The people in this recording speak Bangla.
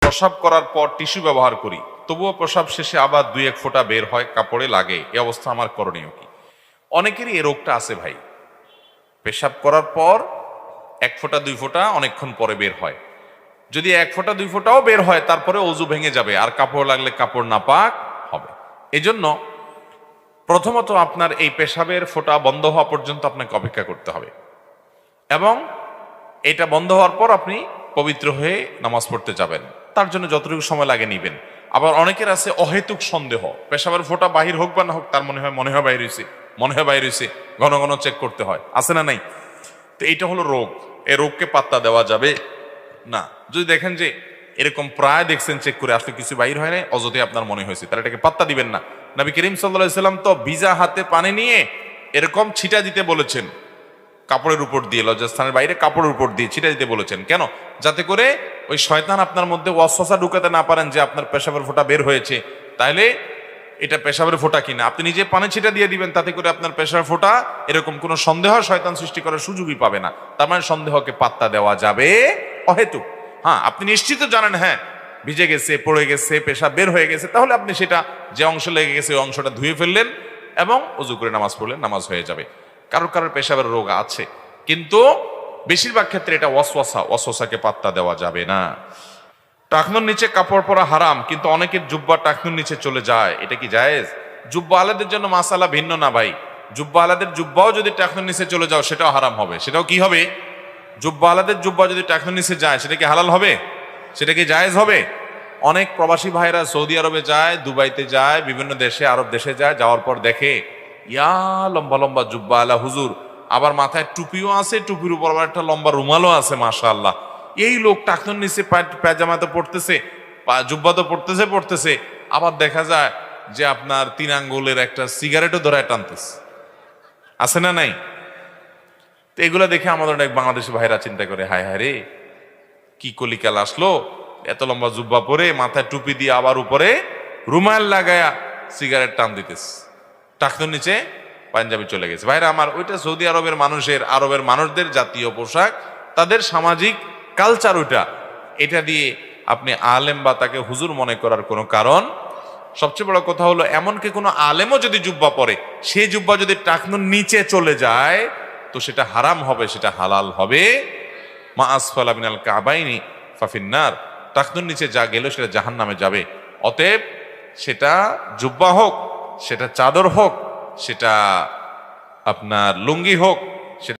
প্রস্রাব করার পর টিস্যু ব্যবহার করি, তবুও প্রস্রাব শেষে আবার 2-1 ফোঁটা বের হয়, কাপড়ে লাগে, এই অবস্থা আমার করণীয় কি? অনেকেরই এই রোগটা আছে ভাই, পেশাব করার পর 1 ফোঁটা 2 ফোঁটা অনেকক্ষণ পরে বের হয়। যদি 1 ফোঁটা 2 ফোঁটাও বের হয়, তারপরে অজু ভেঙে যাবে, আর কাপড় লাগলে কাপড় নাপাক হবে। এজন্য প্রথমত আপনার এই পেশাবের ফোঁটা বন্ধ হওয়া পর্যন্ত আপনাকে অপেক্ষা করতে হবে, এবং এটা বন্ধ হওয়ার পর আপনি পবিত্র হয়ে নামাজ পড়তে যাবেন। তার জন্য যতটুকু সময় লাগে নিবেন। আবার অনেকের আছে অহেতুক সন্দেহ, পেশাবের ফোঁটা বাহির হোক বা না হোক, তার মনে হয় বাইর হয়েছে, ঘন ঘন চেক করতে হয়, আছে না নাই? তো এইটা হলো রোগ। এই রোগকে পাত্তা দেওয়া যাবে না। যদি দেখেন যে এরকম প্রায় দেখছেন চেক করে আসলে কিছু বাইর হয় নাই, অযথা আপনার মনে হয়েছে, তাহলে এটাকে পাত্তা দিবেন না। নবী করিম সাল্লাল্লাহু আলাইহি সাল্লাম তো ভিজা হাতে পানি নিয়ে এরকম ছিটা দিতে বলেছেন, কাপড়ের উপর দিয়ে, লজ্জাস্থানের বাইরে কাপড়ের উপর দিয়ে ছিটা দিতে বলেছেন। কেন? যাতে করে ওই শয়তান আপনার মধ্যে ওয়াসওয়াসা ঢুকাতে না পারেন যে আপনার পেশাবের ফোঁটা বের হয়েছে, তাইলে এটা পেশাবের ফোঁটা কিনা। আপনি নিজে পানি ছিটা দিয়ে দিবেন, তাতে করে আপনার পেশাবের ফোঁটা এরকম কোনো সন্দেহ শয়তান সৃষ্টি করার সুযোগই পাবে না। তার মানে সন্দেহকে পাত্তা দেওয়া যাবে অহেতুক। হ্যাঁ, আপনি নিশ্চিত জানেন হ্যাঁ ভিজে গেছে, পড়ে গেছে, পেশাব বের হয়ে গেছে, তাহলে আপনি সেটা যে অংশ লেগে গেছে ওই অংশটা ধুয়ে ফেললেন এবং উজু করে নামাজ পড়লেন, নামাজ হয়ে যাবে। কারোর কারোর পেশাবের রোগ আছে, কিন্তু বেশিরভাগ ক্ষেত্রে এটা ওয়াসওয়াসাকে পাত্তা দেওয়া যাবে না। টাকনুর নিচে কাপড় পরা হারাম, কিন্তু অনেকের জুব্বা টাকনুর নিচে চলে যায়, এটা কি জায়েজ? জুব্বা আলাদের জন্য মাসালা ভিন্ন না ভাই। জুব্বা আলাদের জুব্বাও যদি টাকনুর নিচে চলে যাও, সেটাও হারাম হবে। সেটাও কি হবে? জুব্বা আলাদের জুব্বা যদি টাকনুর নিচে যায়, সেটা কি হালাল হবে? সেটা কি জায়েজ হবে? অনেক প্রবাসী ভাইরা সৌদি আরবে যায়, দুবাইতে যায়, বিভিন্ন দেশে, আরব দেশে যায়, যাওয়ার পর দেখে ইয়া লম্বা লম্বা জুব্বা আলা হুজুর, আবার মাথায় টুপিও আছে, টুপির উপর আবার একটা লম্বা রুমালও আছে, মাশাআল্লাহ। এই লোক টাকনুর নিচে পায়জামা তো পড়তেছে, জুব্বা তো পড়তেছে, আবার দেখা যায় যে আপনার 3 আঙ্গুলের একটা সিগারেটও ধরায় টানতেছে, আছে না নাই? তো এগুলো দেখে আমাদের অনেক বাংলাদেশি ভাইরা চিন্তা করে, হায় হায় রে, কি কলিকাল আসলো, এত লম্বা জুব্বা পরে, মাথায় টুপি দিয়ে আবার উপরে রুমাল লাগায়া সিগারেট টান দিতেছে, টাকনুর নিচে পাঞ্জাবি চলে গেছে। ভাইরা আমার, ওইটা সৌদি আরবের মানুষদের জাতীয় পোশাক, তাদের সামাজিক কালচার ওইটা। এটা দিয়ে আপনি আলেম বা তাকে হুজুর মনে করার কোনো কারণ। সবচেয়ে বড় কথা হলো, এমনকি কোনো আলেমও যদি জুব্বা পরে, সেই জুব্বা যদি টাকনুর নিচে চলে যায়, তো সেটা হারাম হবে, সেটা হালাল হবে। মা আসফালা মিনাল কাবাইনি ফাফিন্নার, টাকনুর নিচে যা গেল সেটা জাহান্নামে যাবে। অতএব সেটা জুব্বা হোক, সেটা চাদর হোক, সেটা আপনার লুঙ্গি হোক,